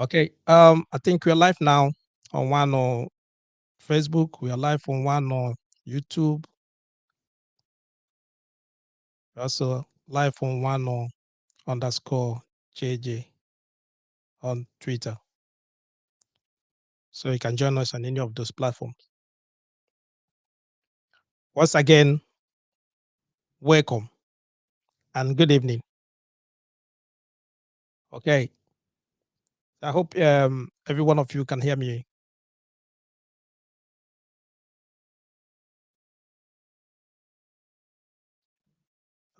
Okay. I think we're live now on one on Facebook. We are live on one on YouTube. We're also live on one on underscore JJ on Twitter. So you can join us on any of those platforms. Once again, welcome and good evening. Okay. I hope every one of you can hear me.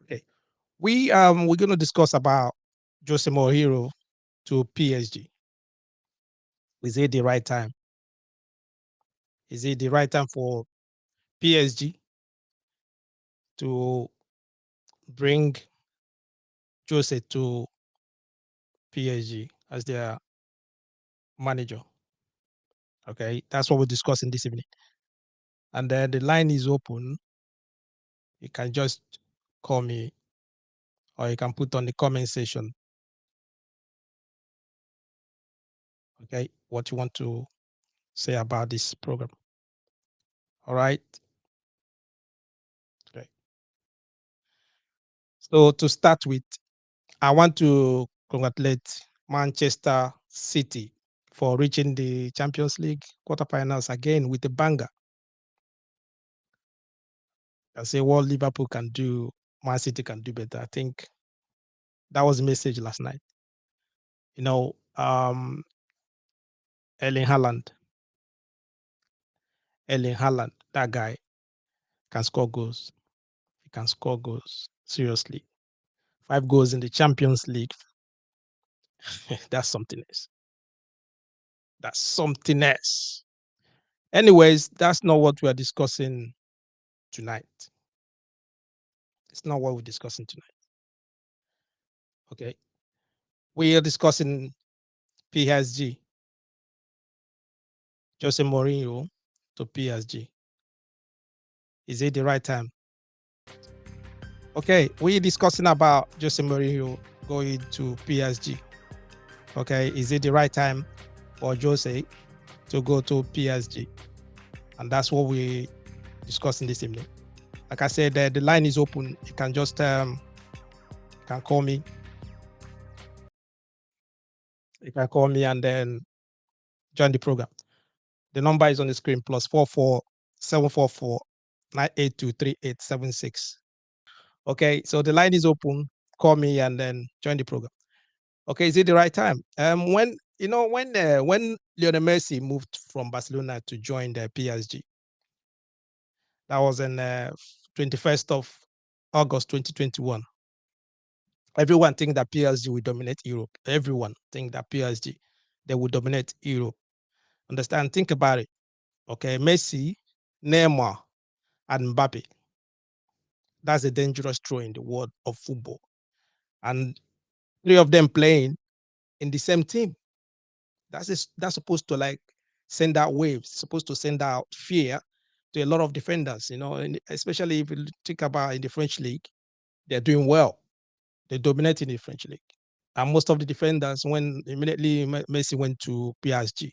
Okay. We're gonna discuss about Jose Mourinho to PSG. Is it the right time? Is it the right time for PSG to bring Jose to PSG as their manager? Okay, that's what we're discussing this evening. And then the line is open. You can just call me or you can put on the comment section, okay, what you want to say about this program. All right. Okay. So to start with, I want to congratulate Manchester City for reaching the Champions League quarterfinals again with a banger. I say what Liverpool can do, Man City can do better. I think that was the message last night. You know, Erling Haaland, that guy can score goals. He can score goals. Seriously. 5 goals in the Champions League. That's something else. That's something else. Anyways, that's not what we are discussing tonight. It's not what we're discussing tonight. Okay. We are discussing PSG, Jose Mourinho to PSG. Is it the right time? Okay, we're discussing about Jose Mourinho going to PSG. Okay, is it the right time for Jose to go to PSG? And that's what we're discussing this evening. Like I said, the line is open. You can just you can call me. You can call me and then join the program. The number is on the screen: +44 744 982 3876. Okay, so the line is open. Call me and then join the program. Okay, is it the right time? When Lionel Messi moved from Barcelona to join the PSG, that was in 21st of August 2021. Everyone think that PSG will dominate Europe. Everyone think that PSG they will dominate Europe. Understand? Think about it. Okay, Messi, Neymar, and Mbappe. That's a dangerous throw in the world of football, and 3 of them playing in the same team. That's supposed to like send out waves, supposed to send out fear to a lot of defenders, especially if you think about in the French league, they're doing well. They dominate in the French league. And most of the defenders, when immediately Messi went to PSG,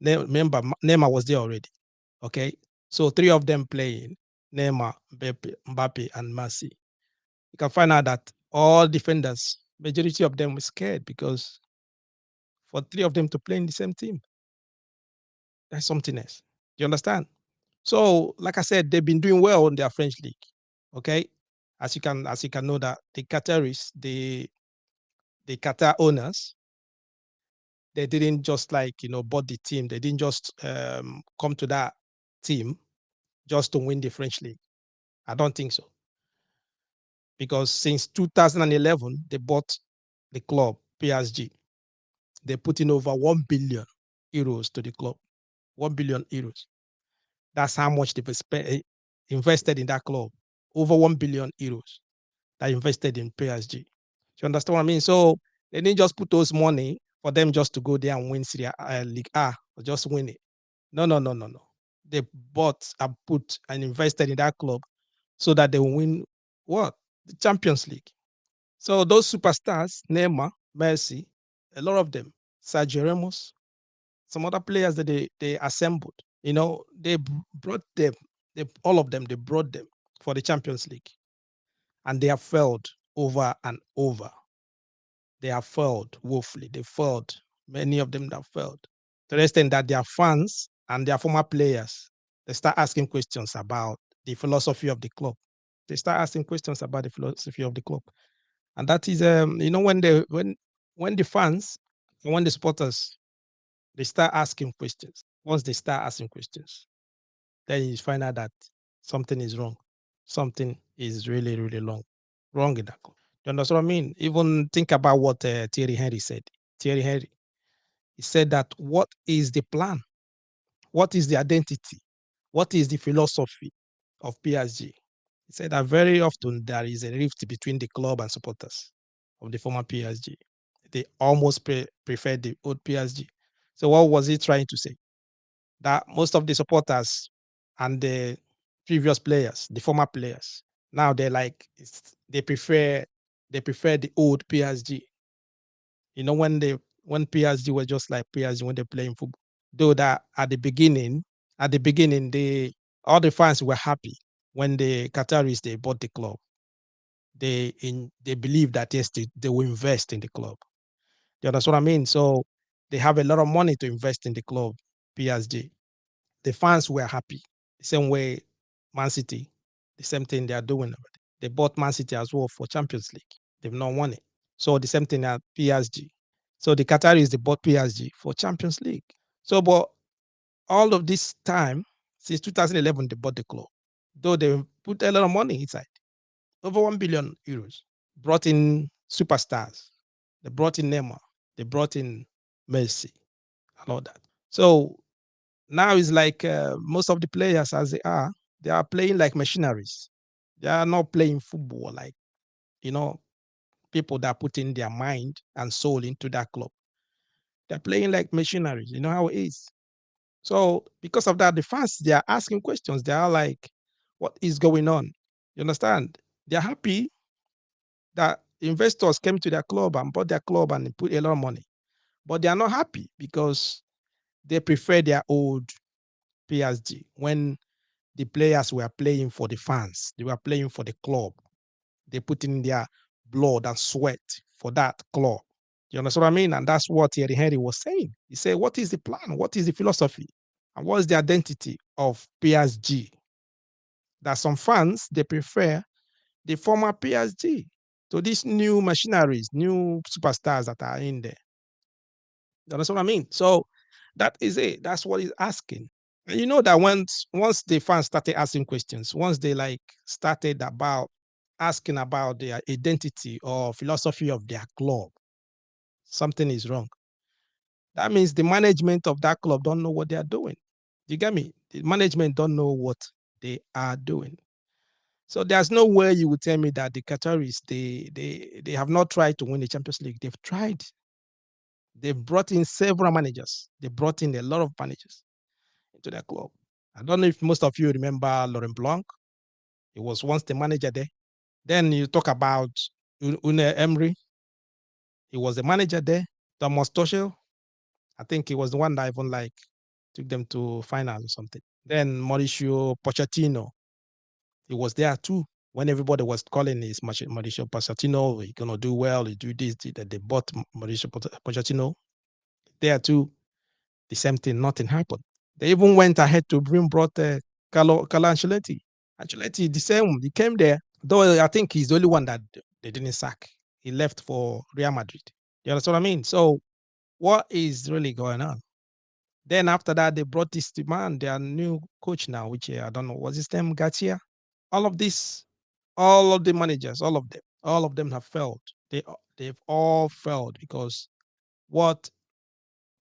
remember Neymar was there already. Okay. So 3 of them playing, Neymar, Mbappe, and Messi. You can find out that all defenders, majority of them were scared because for 3 of them to play in the same team, that's something else. Do you understand? So, like I said, they've been doing well in their French league. Okay, as you can know that the Qataris, the Qatar owners, they didn't just bought the team. They didn't just come to that team just to win the French league. I don't think so, because since 2011 they bought the club PSG. They put in over 1 billion euros to the club. 1 billion euros. That's how much they've invested in that club. Over 1 billion euros that invested in PSG. You understand what I mean? So they didn't just put those money for them just to go there and win League A or just win it. No, no, no, no, no. They bought and put and invested in that club so that they will win what? The Champions League. So those superstars, Neymar, Messi, a lot of them, Sergio Ramos, some other players that they assembled. They brought them, all of them, they brought them for the Champions League, and they have failed over and over. They have failed woefully. They failed. Many of them have failed to the extent that their fans and their former players, they start asking questions about the philosophy of the club. They start asking questions about the philosophy of the club, and that is, when the fans and when the supporters, they start asking questions. Once they start asking questions, then you find out that something is wrong. Something is really, really wrong in that club. You understand what I mean? Even think about what Thierry Henry said. Thierry Henry, he said that what is the plan? What is the identity? What is the philosophy of PSG? He said that very often there is a rift between the club and supporters of the former PSG. They almost prefer the old PSG. So what was he trying to say? That most of the supporters and the previous players, the former players, now they're like they prefer the old PSG. When PSG was just like PSG when they're playing football. Though that at the beginning, all the fans were happy when the Qataris they bought the club. They believe that yes, they will invest in the club. You understand what I mean? So they have a lot of money to invest in the club, PSG. The fans were happy. The same way Man City, the same thing they are doing already. They bought Man City as well for Champions League. They've not won it. So the same thing at PSG. So the Qataris, they bought PSG for Champions League. So, but all of this time, since 2011, they bought the club. Though they put a lot of money inside, over 1 billion euros. Brought in superstars. They brought in Neymar. They brought in Messi and all that. So now it's like most of the players, as they are playing like machineries. They are not playing football like, you know, people that put in their mind and soul into that club. They're playing like machineries. You know how it is. So because of that, the fans, they are asking questions. They are like, what is going on? You understand? They're happy that investors came to their club and bought their club and put a lot of money. But they are not happy because they prefer their old PSG when the players were playing for the fans. They were playing for the club. They put in their blood and sweat for that club. You understand what I mean? And that's what Thierry Henry was saying. He said, what is the plan? What is the philosophy? And what is the identity of PSG? That some fans, they prefer the former PSG to these new machineries, new superstars that are in there. You understand what I mean? So that is it. That's what he's asking. And you know that once the fans started asking questions, once they like started about asking about their identity or philosophy of their club, something is wrong. That means the management of that club don't know what they are doing. You get me? The management don't know what they are doing. So there's no way you would tell me that the Qataris they have not tried to win the Champions League. They've tried. They've brought in several managers. They brought in a lot of managers into their club. I don't know if most of you remember Laurent Blanc. He was once the manager there. Then you talk about Unai Emery. He was the manager there. Thomas Tuchel. I think he was the one that even like took them to finals or something. Then Mauricio Pochettino. He was there too. When everybody was calling his Mauricio Pochettino, he's gonna do well, he do this, that they bought Mauricio Pochettino. There too, the same thing, nothing happened. They even went ahead to brought Carlo Ancelotti. Ancelotti, the same, he came there, though I think he's the only one that they didn't sack. He left for Real Madrid. You understand what I mean? So what is really going on? Then after that, they brought this man, their new coach now, which I don't know, what's his name, Galtier? All of this, all of the managers, all of them have failed. They've all failed because what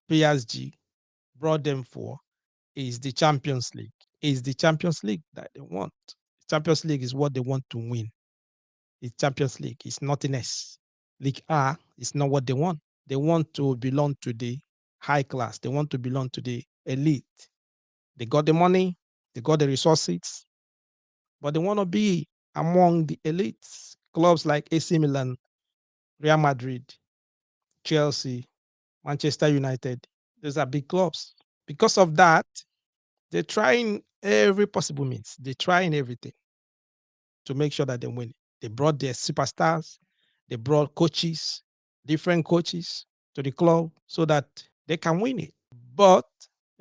PSG brought them for is the Champions League. Is the Champions League that they want. Champions League is what they want to win. It's Champions League. It's nothing else. League A is not what they want. They want to belong to the high class. They want to belong to the elite. They got the money, they got the resources, but they want to be among the elites. Clubs like AC Milan, Real Madrid, Chelsea, Manchester United. Those are big clubs. Because of that, they're trying every possible means. They're trying everything to make sure that they win. They brought their superstars. They brought coaches, different coaches to the club so that they can win it. But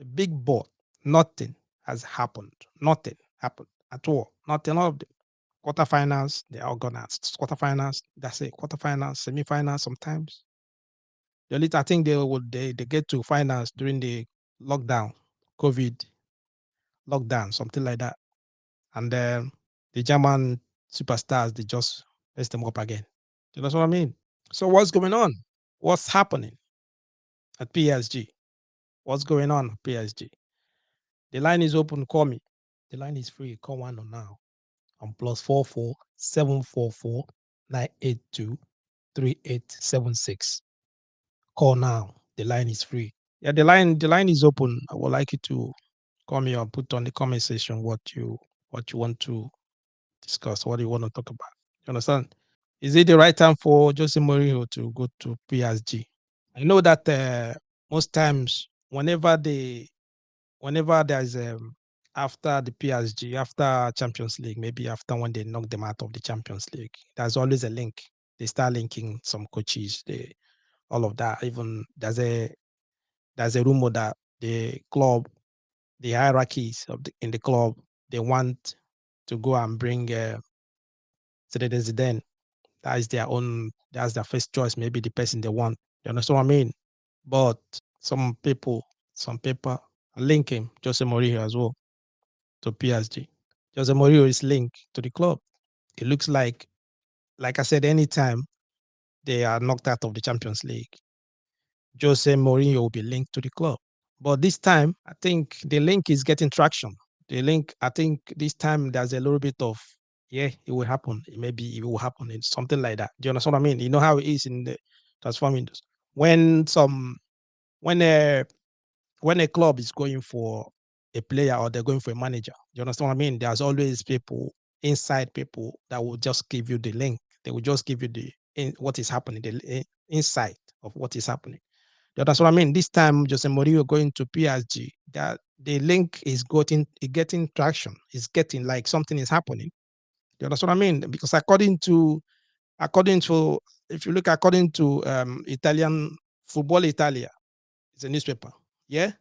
a big but, nothing has happened. Nothing happened at all. Nothing of them. Quarterfinals, they are organized. Quarterfinals, that's it. Quarterfinals, semifinals sometimes. The only I think they get to finals during the lockdown, COVID lockdown, something like that. And then the German superstars, they just mess them up again. Do you know what I mean? So what's going on? What's happening at PSG? What's going on at PSG? The line is open. Call me. The line is free. Call one on now. On +44 744 982 3876. Call now. The line is free. Yeah, the line is open. I would like you to call me or put on the comment section what you want to discuss, what you want to talk about. You understand? Is it the right time for Jose Mourinho to go to PSG? I know that most times, whenever there's after the PSG, after Champions League, maybe after when they knock them out of the Champions League, there's always a link. They start linking some coaches, all of that. Even there's a rumor that the club, the hierarchies in the club, they want to go and bring Zidane. That is their own. That's their first choice. Maybe the person they want. You understand what I mean? But some people are linking Jose Mourinho as well to PSG. Jose Mourinho is linked to the club. It looks like I said, anytime they are knocked out of the Champions League, Jose Mourinho will be linked to the club. But this time, I think the link is getting traction. The link, I think this time there's a little bit of, yeah, it will happen. Maybe it will happen. It's something like that. Do you understand what I mean? You know how it is in the transforming industry. When some when a club is going for a player or they're going for a manager, you understand what I mean? There's always people inside people that will just give you the link. They will just give you what is happening, the insight of what is happening. That's what I mean. This time, Jose Mourinho going to PSG, that the link is getting traction. It's getting like something is happening. That's what I mean. Because according to if you look according to Italian Football Italia, it's a newspaper. Yeah,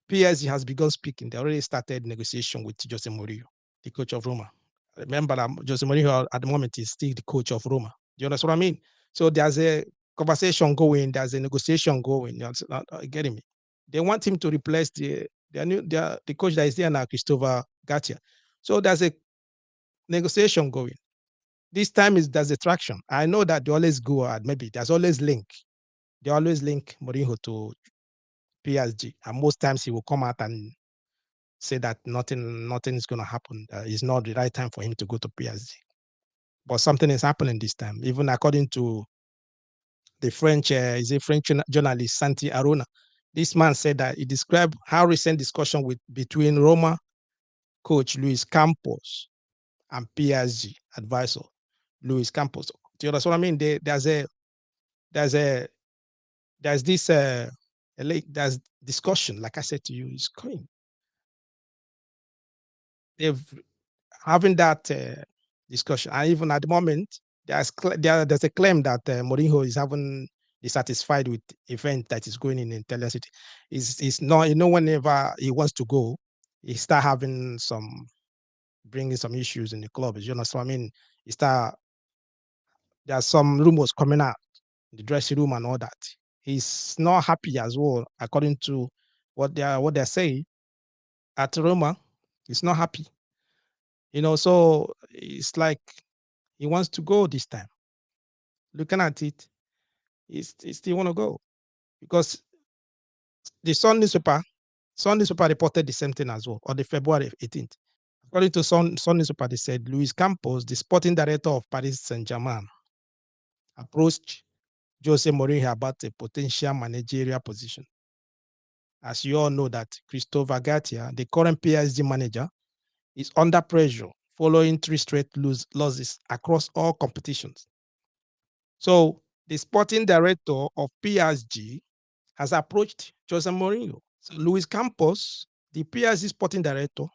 PSG has begun speaking. They already started negotiation with Jose Mourinho, the coach of Roma. Remember that Jose Mourinho at the moment is still the coach of Roma. Do you understand what I mean? So there's a conversation going, there's a negotiation going. You getting me? They want him to replace the coach that is there now, Christophe Galtier. So there's a negotiation going. This time there's a traction. I know that they always go at maybe there's always link. They always link Mourinho to PSG, and most times he will come out and say that nothing is going to happen. It's not the right time for him to go to PSG. But something is happening this time. Even according to the French journalist Santi Auona, this man said that he described how recent discussion between Roma coach Luis Campos and PSG advisor Luis Campos. Do you understand what I mean? There's a there's this there's discussion. Like I said to you, it's going. They've having that discussion. And even at the moment, there's a claim that Mourinho is having dissatisfied with event that is going in Italian city. Is not, whenever he wants to go, he start having bringing some issues in the club. You know, so I mean, he start there's some rumors coming out in the dressing room and all that. He's not happy as well, according to what they're saying at Roma. He's not happy. So it's like he wants to go this time. Looking at it, he still want to go because the Sun newspaper reported the same thing as well on the February 18th. According to Sun newspaper, they said Luis Campos, the sporting director of Paris Saint-Germain, approached Jose Mourinho about a potential managerial position. As you all know that Christophe Galtier, the current PSG manager, is under pressure following 3 straight losses across all competitions. So the sporting director of PSG has approached Jose Mourinho. So Luis Campos, the PSG sporting director,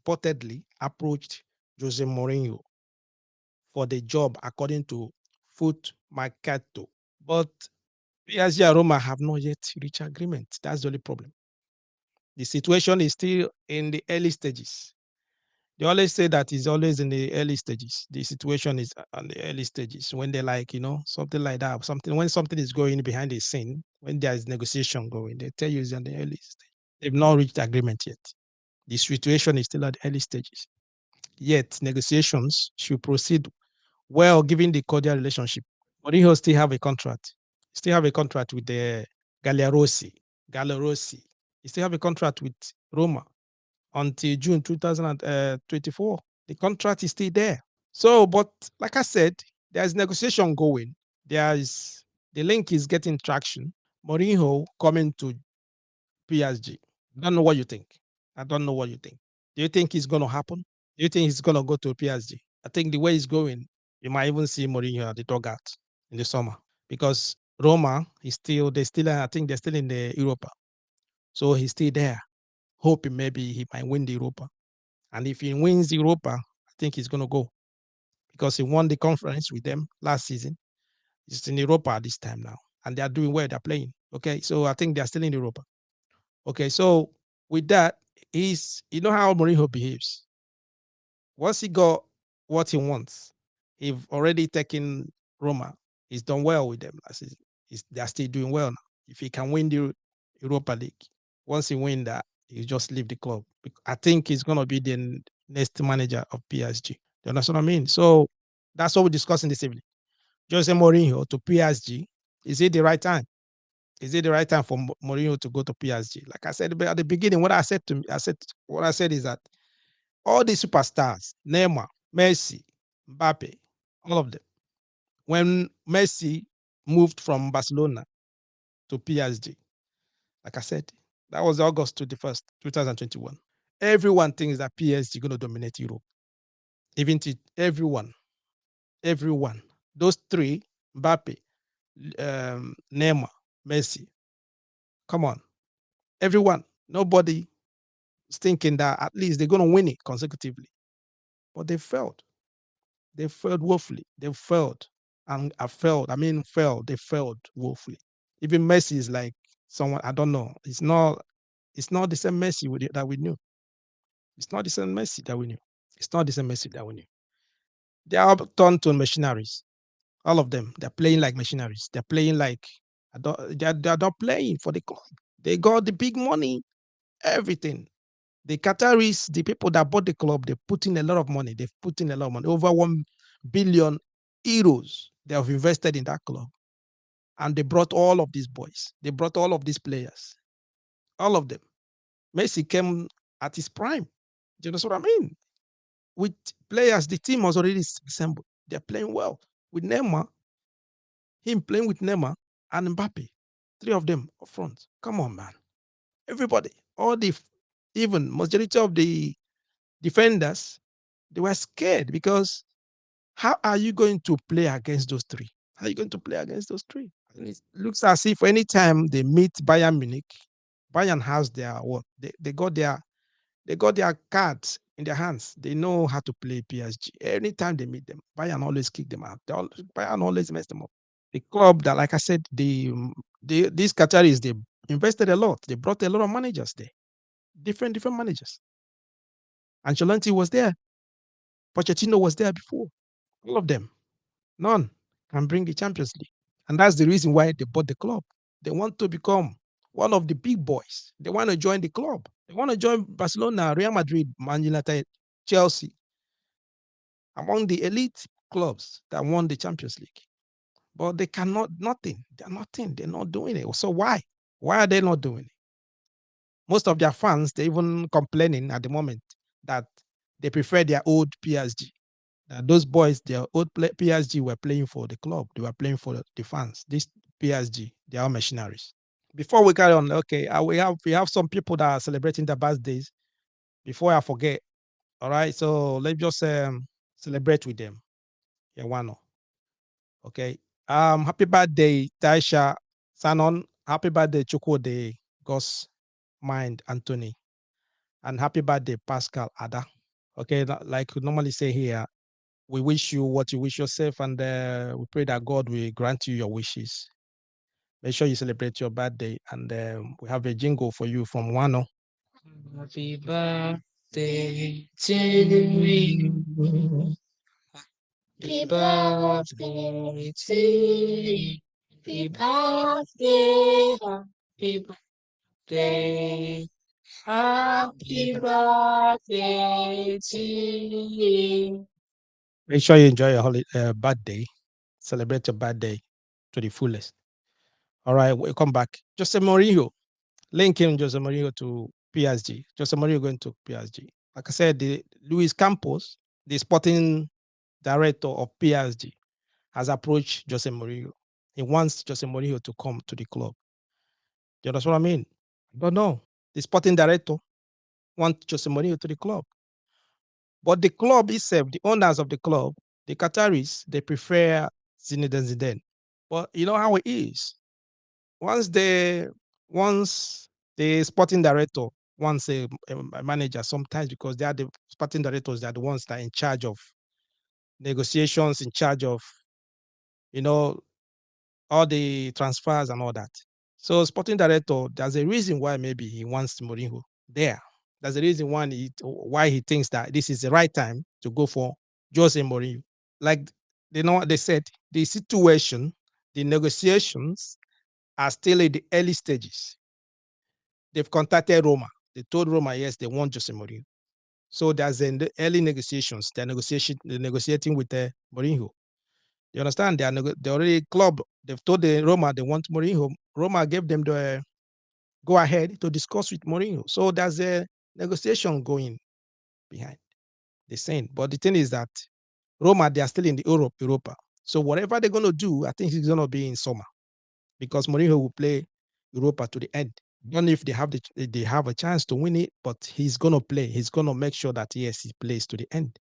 reportedly approached Jose Mourinho for the job, according to Foot Mercato. But PSG and Roma have not yet reached agreement. That's the only problem. The situation is still in the early stages. They always say that it's always in the early stages. The situation is on the early stages when they like, something like that, something when something is going behind the scene, when there is negotiation going, they tell you it's on the early stage. They've not reached agreement yet. The situation is still at the early stages. Yet negotiations should proceed well, given the cordial relationship. Mourinho still have a contract. Still have a contract with the Gagliarossi. Gagliarossi. He still have a contract with Roma until June 2024. The contract is still there. So, but like I said, there's negotiation going. There's the link is getting traction. Mourinho coming to PSG. I don't know what you think. I don't know what you think. Do you think it's going to happen? Do you think he's going to go to PSG? I think the way he's going, you might even see Mourinho at the dugout in the summer because Roma is still, I think they're still in the Europa. So he's still there, hoping maybe he might win the Europa. And if he wins the Europa, I think he's going to go because he won the conference with them last season. He's in Europa this time now, and they are doing well. They're playing. Okay, so I think they're still in Europa. Okay, so with that, you know how Mourinho behaves. Once he got what he wants, he's already taken Roma. He's done well with them. They're still doing well now. If he can win the Europa League, once he win that, he just leave the club. I think he's gonna be the next manager of PSG. You understand what I mean? So that's what we're discussing this evening. Jose Mourinho to PSG. Is it the right time? Is it the right time for Mourinho to go to PSG? Like I said at the beginning, what I said is that all the superstars, Neymar, Messi, Mbappe, all of them. When Messi moved from Barcelona to PSG, like I said, that was August 21st, 2021. Everyone thinks that PSG is going to dominate Europe. Even to everyone. Those three, Mbappe, Neymar, Messi. Come on. Everyone. Nobody is thinking that at least they're going to win it consecutively. But they failed. They failed woefully. They failed. And failed. They failed woefully. Even Messi is like someone, I don't know. It's not the same Messi that we knew. It's not the same Messi that we knew. It's not the same Messi that we knew. They are turned to machineries. All of them. They're playing like machineries. They're playing like they're not playing for the club. They got the big money, everything. The Qataris, the people that bought the club, they put in a lot of money. They've put in a lot of money, over 1 billion euros. They have invested in that club, and they brought all of these boys. They brought all of these players, all of them. Messi came at his prime. Do you know what I mean? With players, the team was already assembled. They're playing well with Neymar. Him playing with Neymar and Mbappe, three of them up front. Come on, man! Everybody, even majority of the defenders, they were scared because how are you going to play against those three? How are you going to play against those three? And it looks as if anytime they meet Bayern Munich, Bayern has their what? They got their cards in their hands. They know how to play PSG. Anytime they meet them, Bayern always kick them out. Bayern always mess them up. The club that, like I said, these Qataris, they invested a lot. They brought a lot of managers there, different managers. Ancelotti was there. Pochettino was there before. All of them. None can bring the Champions League. And that's the reason why they bought the club. They want to become one of the big boys. They want to join the club. They want to join Barcelona, Real Madrid, Man United, Chelsea, among the elite clubs that won the Champions League. But they cannot, nothing. They're nothing. They're not doing it. So why? Why are they not doing it? Most of their fans, they're even complaining at the moment that they prefer their old PSG. Those boys, their old PSG were playing for the club. They were playing for the fans. This PSG, they are machineries. Before we carry on, okay, we have some people that are celebrating their birthdays. Before I forget, all right. So let's just celebrate with them. Yeah, why not? Okay. Happy birthday, Taisha Sanon Happy birthday, Chukwode, Gus Mind Anthony. And happy birthday, Pascal Ada. Okay, like we normally say here, we wish you what you wish yourself, and we pray that God will grant you your wishes. Make sure you celebrate your birthday, and we have a jingle for you from Wano. Happy birthday to you. Happy birthday to you. Happy birthday. Happy birthday. Happy birthday to you. Make sure you enjoy your birthday. Celebrate your birthday to the fullest. All right, welcome back. Jose Mourinho, linking Jose Mourinho to PSG. Jose Mourinho going to PSG. Like I said, the Luis Campos, the sporting director of PSG, has approached Jose Mourinho. He wants Jose Mourinho to come to the club. You understand what I mean? But no, the sporting director wants Jose Mourinho to the club. But the club itself, the owners of the club, the Qataris, they prefer Zinedine Zidane. But you know how it is. Once they once the sporting director wants a manager, sometimes because they are the sporting directors, they are the ones that are in charge of negotiations, in charge of you know all the transfers and all that. So sporting director, there's a reason why maybe he wants Mourinho there. There's a reason why he thinks that this is the right time to go for Jose Mourinho. Like they know what they said, the situation, the negotiations are still in the early stages. They've contacted Roma. They told Roma, yes, they want Jose Mourinho. So there's in the early negotiations. They're negotiating with Mourinho. You understand? They already club. They've told the Roma they want Mourinho. Roma gave them the go ahead to discuss with Mourinho. So there's a negotiation going behind the scene. But the thing is that Roma, they are still in the Europa. So whatever they're going to do, I think it's going to be in summer because Mourinho will play Europa to the end. Don't know if they have a chance to win it, but he's going to play. He's going to make sure that yes, he plays to the end.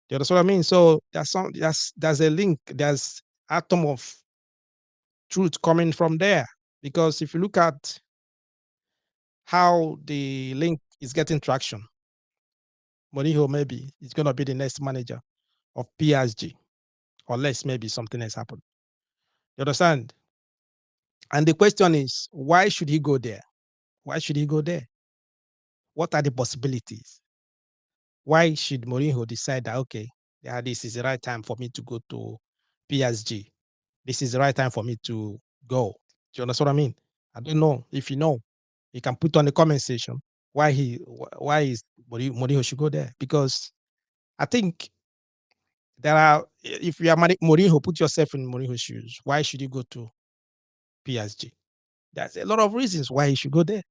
You understand what I mean? So there's a link. There's atom of truth coming from there because if you look at how the link is getting traction, Mourinho maybe is going to be the next manager of PSG, unless maybe something has happened. You understand? And the question is, why should he go there? Why should he go there? What are the possibilities? Why should Mourinho decide that okay, yeah, this is the right time for me to go to PSG? This is the right time for me to go. Do you understand what I mean? I don't know if you know. You can put on the comment section why is Mourinho should go there because I think there are if you are Mourinho, put yourself in Mourinho's shoes. Why should you go to PSG? There's a lot of reasons why he should go there.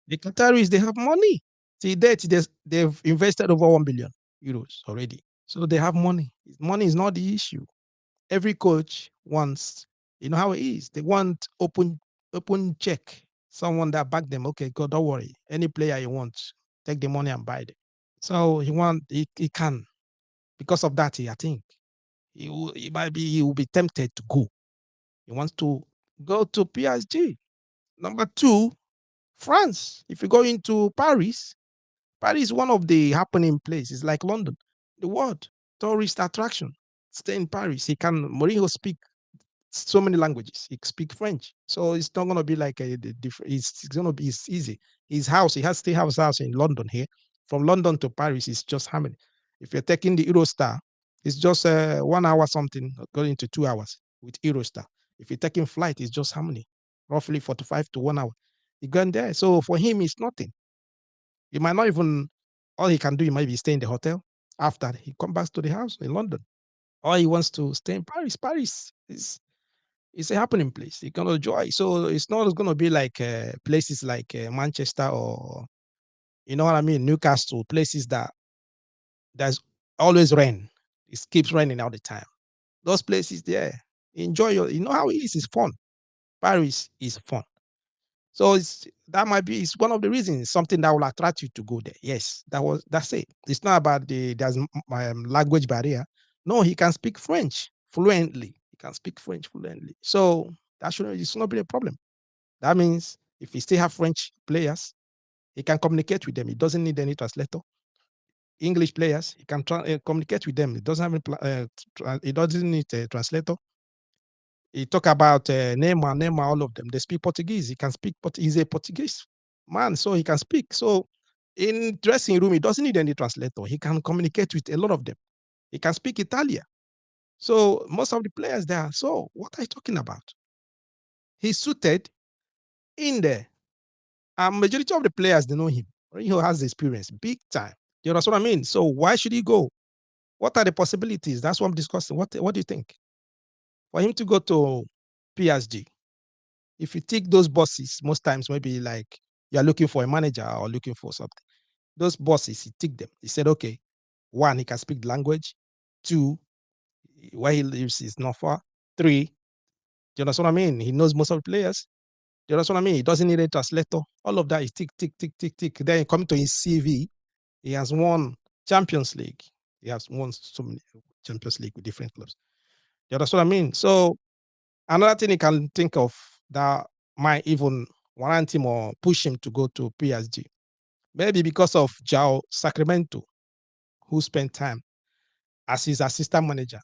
The Qataris they have money. See, they've invested over 1 billion euros already, so they have money. Money is not the issue. Every coach wants, you know how it is. They want open check. Someone that back them. Okay, go, don't worry. Any player you want, take the money and buy them. So he can because of that. I think he will be tempted to go. He wants to go to PSG. Number two, France. If you go into Paris, Paris is one of the happening places like London, the world tourist attraction. Stay in Paris. He can Mourinho speak so many languages. He speak French, so it's not gonna be like a different. It's gonna be it's easy. His house, he has still has house in London here. From London to Paris is just how many? If you're taking the Eurostar, it's just 1 hour something, going to 2 hours with Eurostar. If you're taking flight, it's just how many? Roughly 45 to 1 hour. He gone there. So for him, it's nothing. He might not even all he can do, he might be stay in the hotel after he come back to the house in London. Or he wants to stay in Paris. Paris is it's a happening place. You're gonna enjoy. So it's not gonna be like places like Manchester or you know what I mean, Newcastle, places that there's always rain. It keeps raining all the time. Those places there, enjoy you know how it is. It's fun. Paris is fun. So that might be it's one of the reasons something that will attract you to go there. Yes, that's it. It's not about there's language barrier. No, he can speak French fluently. He can speak French fluently. So that shouldn't it's not be a problem. That means if he still have French players, he can communicate with them. He doesn't need any translator. English players, he can communicate with them. He doesn't have he doesn't need a translator. He talk about Neymar, all of them. They speak Portuguese. He can speak, but he's a Portuguese man, so he can speak. So in dressing room, he doesn't need any translator. He can communicate with a lot of them. He can speak Italian. So most of the players there. So what are you talking about? He's suited in there. And majority of the players, they know him. He has the experience, big time. You know what I mean? So why should he go? What are the possibilities? That's what I'm discussing. What do you think? For him to go to PSG, if you take those bosses, most times maybe like you're looking for a manager or looking for something. Those bosses, he take them. He said, okay, one, he can speak the language. Two, where he lives is not far. Three, do you understand what I mean? He knows most of the players. Do you understand what I mean? He doesn't need a translator. All of that is tick, tick, tick, tick, tick. Then coming to his CV, he has won Champions League. He has won so many Champions League with different clubs. Do you understand what I mean? So another thing he can think of that might even warrant him or push him to go to PSG, maybe because of João Sacramento, who spent time as his assistant manager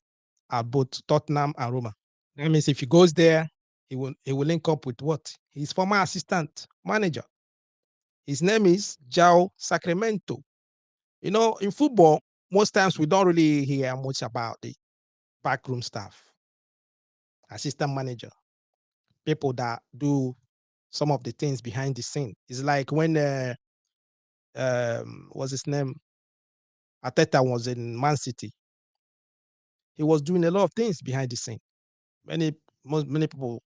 at both Tottenham and Roma. That means if he goes there, he will link up with what? His former assistant manager. His name is João Sacramento. In football, most times we don't really hear much about the backroom staff, assistant manager, people that do some of the things behind the scene. It's like when what's his name? Ateta was in Man City. He was doing a lot of things behind the scene. Many people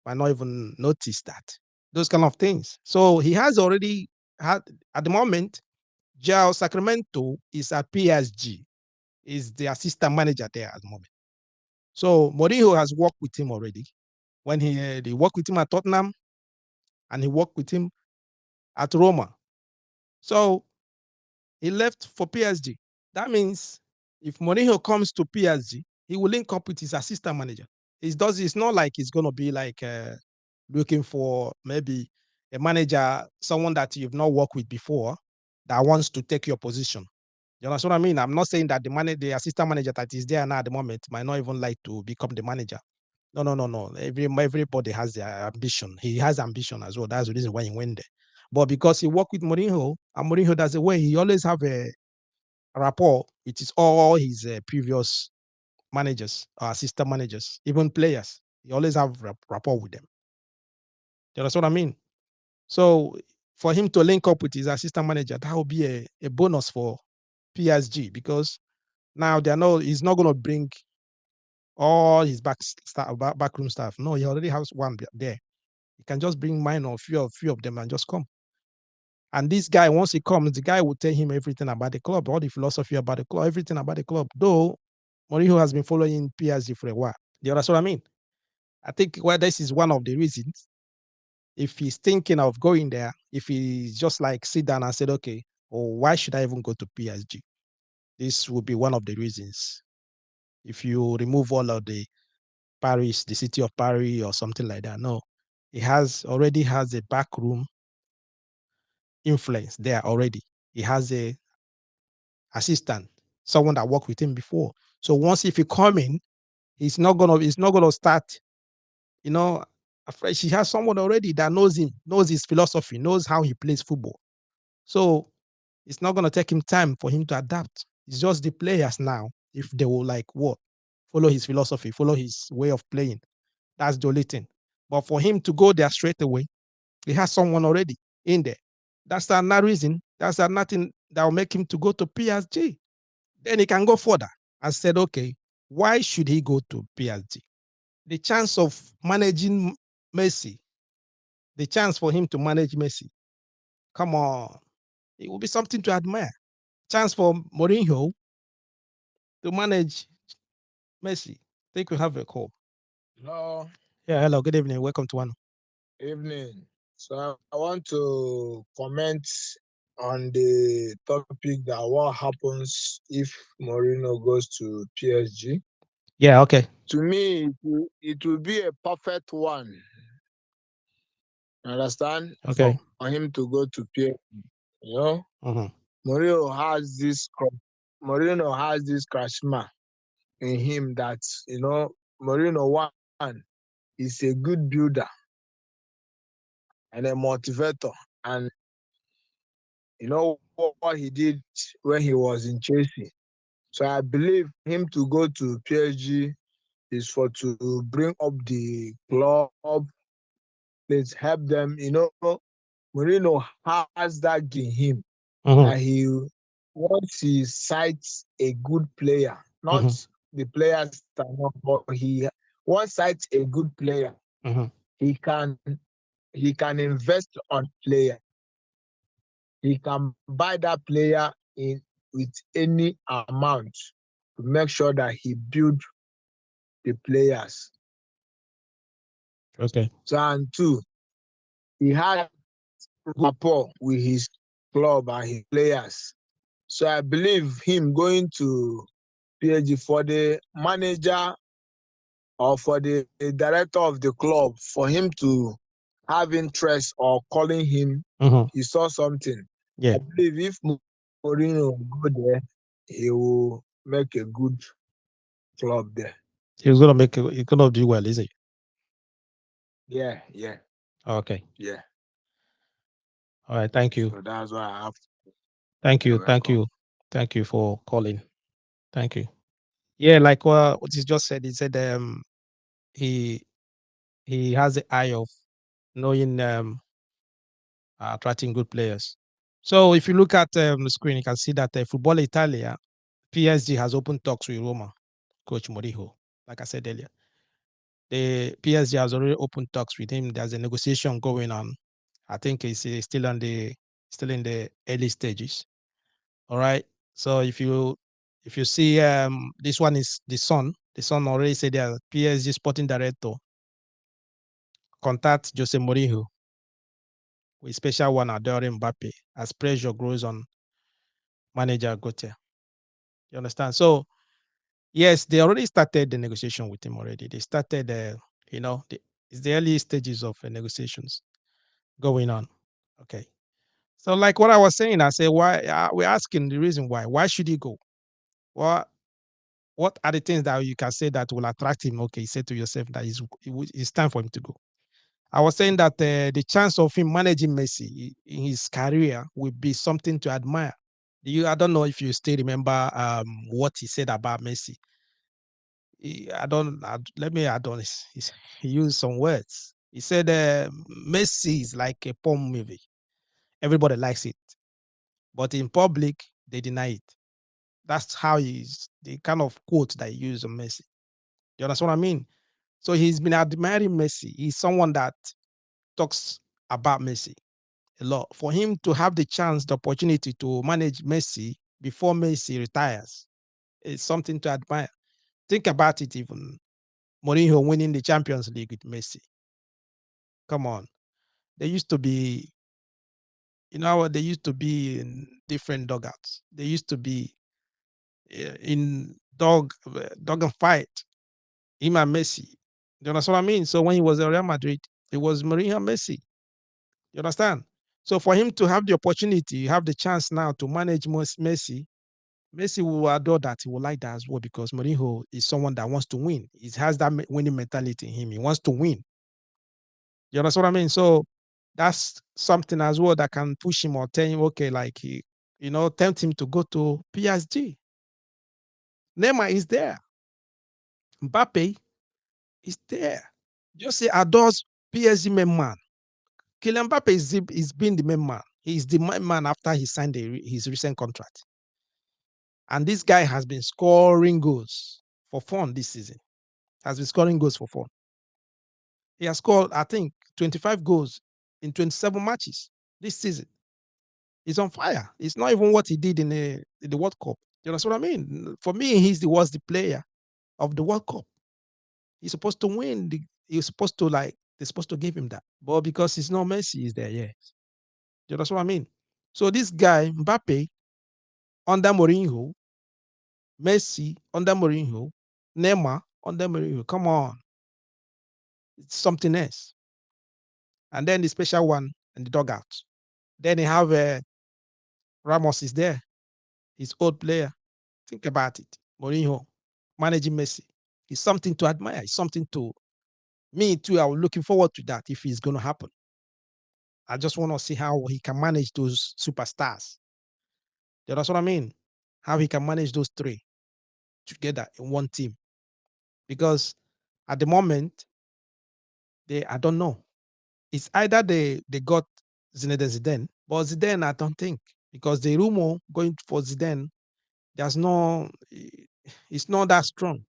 might not even notice that. Those kind of things. So he has already had at the moment, João Sacramento is at PSG, is the assistant manager there at the moment. So Mourinho has worked with him already. When he worked with him at Tottenham and he worked with him at Roma. So he left for PSG. That means if Mourinho comes to PSG, he will link up with his assistant manager. It's not like it's gonna be like looking for maybe a manager, someone that you've not worked with before that wants to take your position. You know what I mean? I'm not saying that the assistant manager that is there now at the moment might not even like to become the manager. No, no, no, no. Everybody has their ambition. He has ambition as well. That's the reason why he went there. But because he worked with Mourinho, and Mourinho does a way, he always have a rapport with all his previous managers or assistant managers, even players. He always have rapport with them. You know what I mean? So for him to link up with his assistant manager, that will be a bonus for PSG because now he's not going to bring all his backroom staff. No, he already has one there. He can just bring mine or few of them and just come. And this guy, once he comes, the guy will tell him everything about the club, all the philosophy about the club, everything about the club. Though Mourinho has been following PSG for a while. You understand what I mean? I think this is one of the reasons. If he's thinking of going there, if he just like sit down and said, okay, why should I even go to PSG? This would be one of the reasons. If you remove all of the Paris, the city of Paris or something like that. No, he already has a backroom influence there already. He has a assistant, someone that worked with him before. So once if he come in, he's not gonna start, you know, afresh. He has someone already that knows him, knows his philosophy, knows how he plays football. So it's not gonna take him time for him to adapt. It's just the players now, if they will like what? Follow his philosophy, follow his way of playing. That's the only thing. But for him to go there straight away, he has someone already in there. That's another reason. That's nothing that will make him to go to PSG. Then he can go further and said, okay, why should he go to PSG? The chance of managing Messi, the chance for him to manage Messi, come on, it will be something to admire. Chance for Mourinho to manage Messi. I think we have a call. Hello, Yeah, hello, good evening. Welcome to one. evening. So I want to comment on the topic that what happens if Mourinho goes to PSG. Yeah, okay. To me, it will be a perfect one Understand? For Okay. him to go to PSG. You know, Mm-hmm. Mourinho has this Mourinho has this charisma in him that Mourinho one is a good builder and a motivator. And what he did when he was in Chelsea. So I believe him to go to PSG is for to bring up the club, let's help them. Mourinho has that in him Mm-hmm. that once he sights a good player, not Mm-hmm. the players that but he once sights a good player, Mm-hmm. he can invest on player. He can buy that player in with any amount to make sure that he build the players. Okay. So and two, he had rapport with his club and his players. So I believe him going to PSG for the manager or for the director of the club for him to have interest or calling him, Mm-hmm. he saw something. Yeah. I believe if Mourinho go there, he will make a good club there. He's gonna do well, is he? Yeah, yeah, Okay. yeah. All right. Thank you. So that's why I have. Thank you. You're Thank welcome. you. Thank you for calling. Thank you. Yeah, like what he just said. He said he he has the eye of knowing attracting good players. So if you look at the screen, you can see that Football Italia, PSG has opened talks with Roma, Coach Mourinho. Like I said earlier, the PSG has already opened talks with him. There's a negotiation going on. I think it's still in the early stages. All right. So if you see this one is the Sun. The Sun already said that PSG sporting director contact Jose Mourinho with special one adoring Mbappe as pressure grows on manager Gautier. You understand? So yes, they already started the negotiation with him already. They started, it's the early stages of negotiations going on. Okay. So like what I was saying, I say why we're asking the reason why. Why should he go? Well, what are the things that you can say that will attract him? Okay, say to yourself that it's time for him to go. I was saying that the chance of him managing Messi in his career will be something to admire. I don't know if you still remember what he said about Messi. I don't. Let me add on. He used some words. He said, "Messi is like a porn movie. Everybody likes it, but in public they deny it." That's how he's the kind of quote that he used on Messi. You understand what I mean? So he's been admiring Messi. He's someone that talks about Messi a lot. For him to have the chance, the opportunity to manage Messi before Messi retires is something to admire. Think about it, even Mourinho winning the Champions League with Messi. Come on. They used to be, they used to be in different dugouts. They used to be in dog and fight. Him and Messi. You understand what I mean? So when he was at Real Madrid, it was Mourinho and Messi. You understand? So for him to have the opportunity, have the chance now to manage Messi, Messi will adore that. He will like that as well because Mourinho is someone that wants to win. He has that winning mentality in him. He wants to win. You understand what I mean? So that's something as well that can push him or tell him, okay, like tempt him to go to PSG. Neymar is there. Mbappe is there. Just say adores PSG main man. Kylian Mbappe is being the main man. He's the main man after he signed his recent contract. And this guy has been scoring goals for fun this season. Has been scoring goals for fun. He has scored, I think, 25 goals in 27 matches this season. He's on fire. It's not even what he did in the World Cup. You know what I mean? For me, was the player of the World Cup. He's supposed to win. He's supposed to they're supposed to give him that. But because it's not Messi, he's there, yeah. You know what I mean? So this guy, Mbappe, under Mourinho, Messi under Mourinho, Neymar under Mourinho. Come on. It's something else. and then the special one in the dugout. Then you have Ramos is there, his old player. Think about it. Mourinho managing Messi is something to admire. It's something to me too. I'm looking forward to that if it's going to happen. I just want to see how he can manage those superstars. You know what I mean? How he can manage those three together in one team. Because at the moment, I don't know. It's either they got Zinedine Zidane, but Zidane, I don't think. Because the rumor going for Zidane, there's no, it's not that strong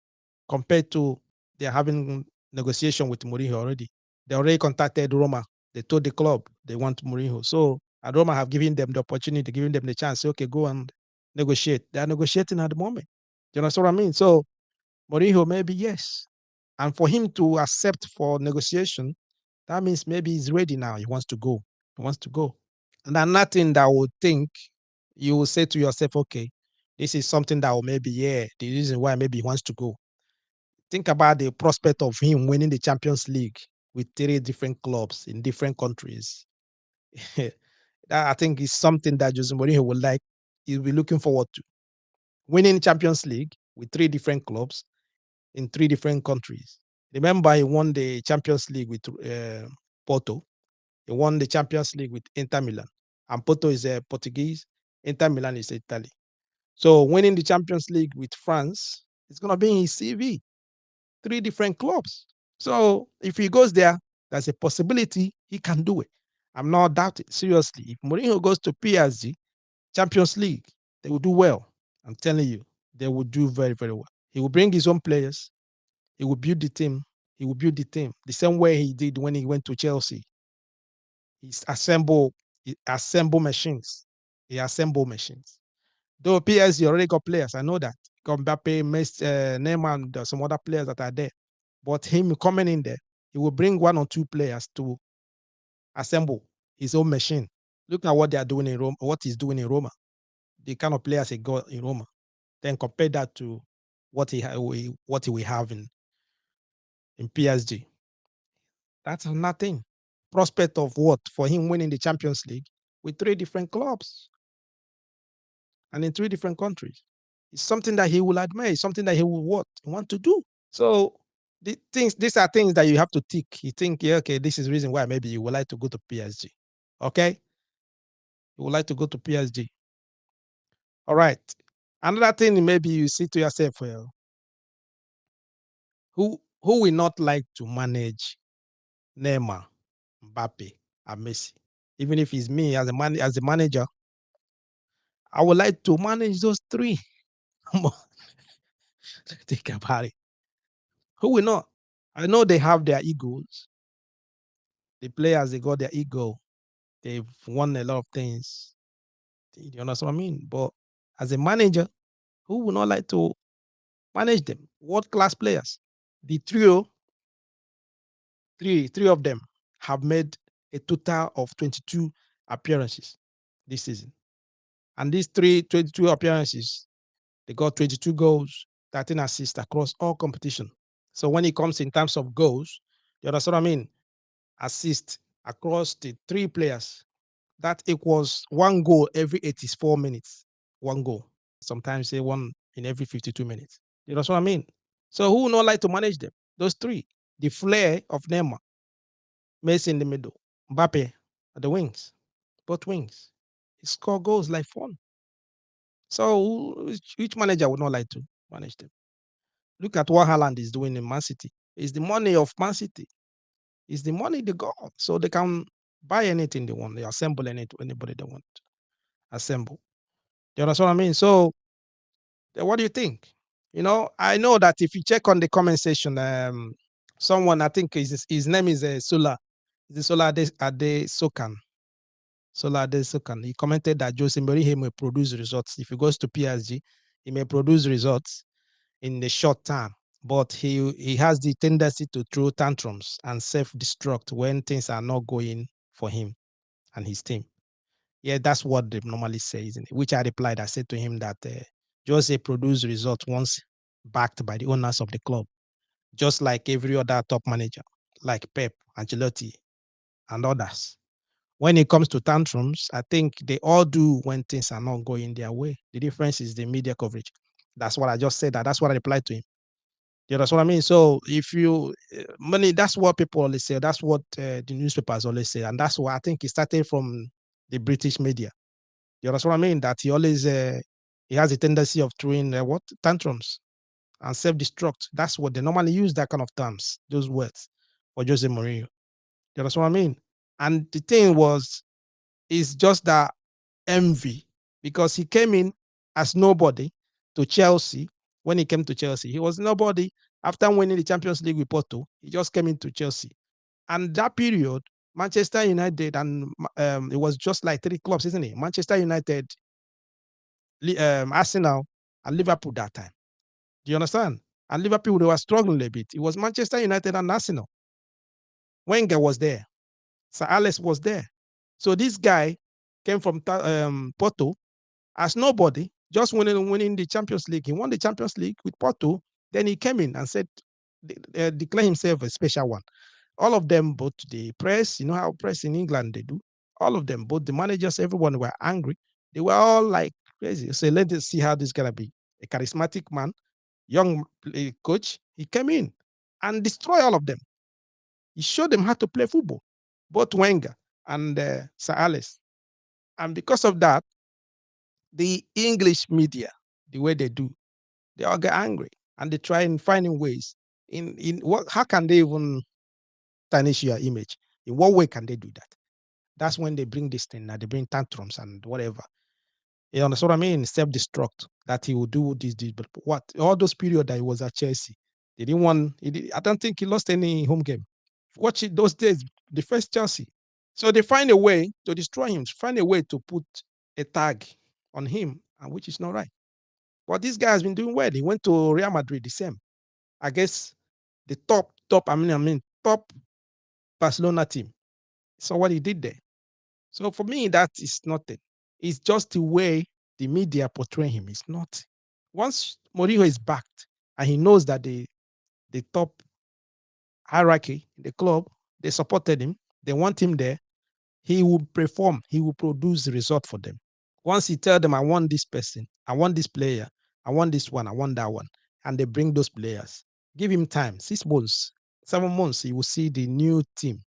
compared to they're having negotiation with Mourinho already. They already contacted Roma. They told the club they want Mourinho. So and Roma have given them the opportunity, giving them the chance. Say, okay, go and negotiate. They are negotiating at the moment. You know what I mean? So Mourinho, maybe yes. And for him to accept for negotiation, that means maybe he's ready now. He wants to go. He wants to go. And then nothing that would think you will say to yourself, okay, this is something that will maybe, yeah, the reason why maybe he wants to go. Think about the prospect of him winning the Champions League with 3 different clubs in different countries. That I think is something that Jose Mourinho would like. He'll be looking forward to winning Champions League with 3 different clubs in 3 different countries. Remember, he won the Champions League with Porto. He won the Champions League with Inter Milan, and Porto is a Portuguese. Inter Milan is Italy. So winning the Champions League with France is going to be in his CV. 3 different clubs. So if he goes there, there's a possibility he can do it. I'm not doubting. Seriously, if Mourinho goes to PSG, Champions League, they will do well. I'm telling you, they will do very, very well. He will bring his own players. He will build the team. He will build the team the same way he did when he went to Chelsea. He's assemble machines. He assemble machines. Though PSG already got players, I know that. Got Mbappe, Messi, Neymar, and some other players that are there. But him coming in there, he will bring 1 or 2 players to assemble his own machine. Look at what they are doing in Roma, what he's doing in Roma, the kind of players he got in Roma. Then compare that to what what he will have in PSG. That's nothing. Prospect of what for him winning the Champions League with 3 different clubs and in 3 different countries. It's something that he will admire. It's something that he will want to do. So these are things that you have to tick. You think, yeah, okay, this is the reason why maybe you would like to go to PSG. Okay? You would like to go to PSG. All right. Another thing, maybe you say to yourself, well, who will not like to manage Neymar, Mbappe, and Messi? Even if it's me as a manager, I would like to manage those 3. Think about it. Who will not? I know they have their egos. The players, they got their ego. They've won a lot of things. You understand what I mean? But as a manager, who would not like to manage them? World class players. The trio, three of them have made a total of 22 appearances this season. And these 22 appearances, they got 22 goals, 13 assists across all competition. So when it comes in terms of goals, you understand what I mean? Assist across the 3 players, that equals 1 goal every 84 minutes. 1 goal. Sometimes say 1 in every 52 minutes. You know what I mean? So who would not like to manage them? Those 3. The flair of Neymar, Messi in the middle, Mbappe at the wings, both wings. He score goals like fun. So which manager would not like to manage them? Look at what Haaland is doing in Man City. It's the money of Man City. It's the money they got. So they can buy anything they want. They assemble anybody they want. Assemble. You understand what I mean? So what do you think? I know that if you check on the comment section, someone, I think his name is Sola. Is it Sola Ade Sokan? Sola Ade Sokan. He commented that Jose Mourinho may produce results. If he goes to PSG, he may produce results in the short term. But he has the tendency to throw tantrums and self-destruct when things are not going for him and his team. Yeah, that's what they normally say, isn't it? Which I replied. I said to him that Jose produced results once backed by the owners of the club, just like every other top manager, like Pep, Ancelotti, and others. When it comes to tantrums, I think they all do when things are not going their way. The difference is the media coverage. That's what I just said. That's what I replied to him. You understand what I mean? So if you money, that's what people always say. That's what the newspapers always say, and that's why I think it started from the British media. You understand what I mean? That he always he has a tendency of throwing what tantrums and self-destruct. That's what they normally use, that kind of terms, those words for Jose Mourinho. You understand what I mean? And the thing was, it's just that envy, because he came in as nobody to Chelsea. When he came to Chelsea, he was nobody. After winning the Champions League with Porto, he just came into Chelsea. And that period, Manchester United, and it was just like three clubs, isn't it? Manchester United, Arsenal, and Liverpool that time. Do you understand? And Liverpool, they were struggling a bit. It was Manchester United and Arsenal. Wenger was there. Sir Alex was there. So this guy came from Porto as nobody, just winning the Champions League. He won the Champions League with Porto. Then he came in and said, declare himself a special one. All of them, both the press, you know how press in England they do. All of them, both the managers, everyone were angry. They were all like crazy. So let's see how this is gonna be. A charismatic man, young coach. He came in and destroyed all of them. He showed them how to play football, both Wenger and Sir Alex. And because of that, the English media, the way they do, they all get angry and they try and finding ways in what, how can they even tarnish your image? In what way can they do that? That's when they bring this thing, that they bring tantrums and whatever. You understand what I mean? Self-destruct, that he will do this, but what all those period that he was at Chelsea, they didn't want. I don't think he lost any home game. Watch it those days, the first Chelsea. So they find a way to destroy him, find a way to put a tag on him, and which is not right. But this guy has been doing well. He went to Real Madrid, the same. I guess the top Barcelona team. So what he did there. So for me, that is nothing. It's just the way the media portray him. It's not. Once Mourinho is backed and he knows that the top hierarchy in the club, they supported him, they want him there, he will perform, he will produce the result for them. Once he tell them, I want this person, I want this player, I want this one, I want that one, and they bring those players, give him time, 6 months, 7 months, he will see the new team.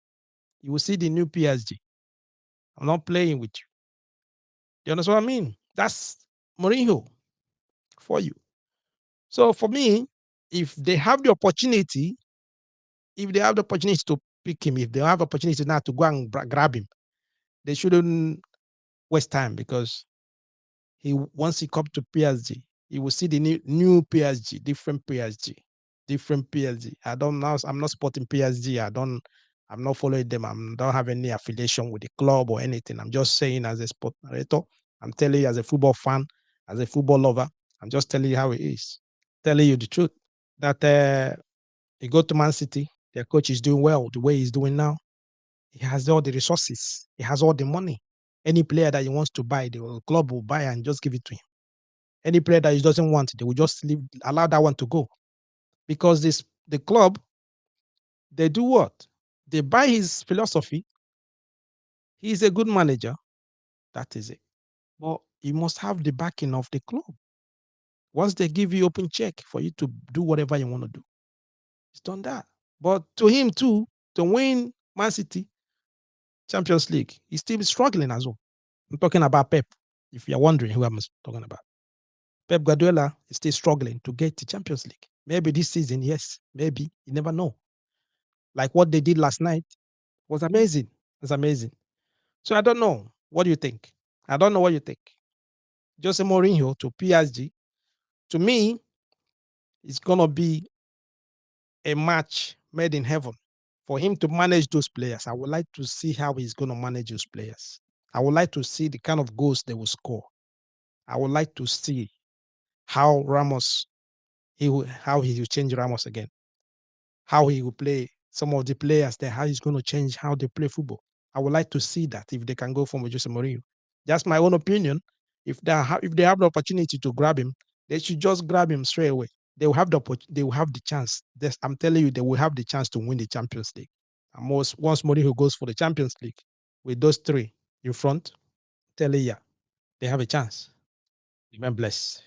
You will see the new PSG. I'm not playing with you. You understand what I mean? That's Mourinho for you. So for me, if they have the opportunity, if they have the opportunity to pick him, if they have the opportunity now to go and grab him, they shouldn't waste time, because he once he comes to PSG, he will see the new PSG, different PSG, different PSG. I'm not supporting PSG. I'm not following them. I don't have any affiliation with the club or anything. I'm just saying as a sport narrator. I'm telling you as a football fan, as a football lover. I'm just telling you how it is. Telling you the truth. That you go to Man City, their coach is doing well the way he's doing now. He has all the resources. He has all the money. Any player that he wants to buy, the club will buy and just give it to him. Any player that he doesn't want, they will just allow that one to go. Because the club, they do what? They buy his philosophy. He's a good manager. That is it. But you must have the backing of the club. Once they give you open check for you to do whatever you want to do, he's done that. But to him too, to win Man City Champions League, he's still struggling as well. I'm talking about Pep. If you're wondering who I'm talking about, Pep Guardiola is still struggling to get the Champions League. Maybe this season, yes. Maybe. You never know. Like what they did last night was amazing. It's amazing. So I don't know. What do you think? I don't know what you think. Jose Mourinho to PSG, to me, it's going to be a match made in heaven. For him to manage those players, I would like to see how he's going to manage those players. I would like to see the kind of goals they will score. I would like to see how Ramos, how he will change Ramos again, how he will play some of the players there, how he's going to change how they play football. I would like to see that if they can go from Jose Mourinho. That's my own opinion. If they have the opportunity to grab him, they should just grab him straight away. They will have the chance. I'm telling you, they will have the chance to win the Champions League. And once Mourinho goes for the Champions League with those three in front, tell you, they have a chance. Remain blessed.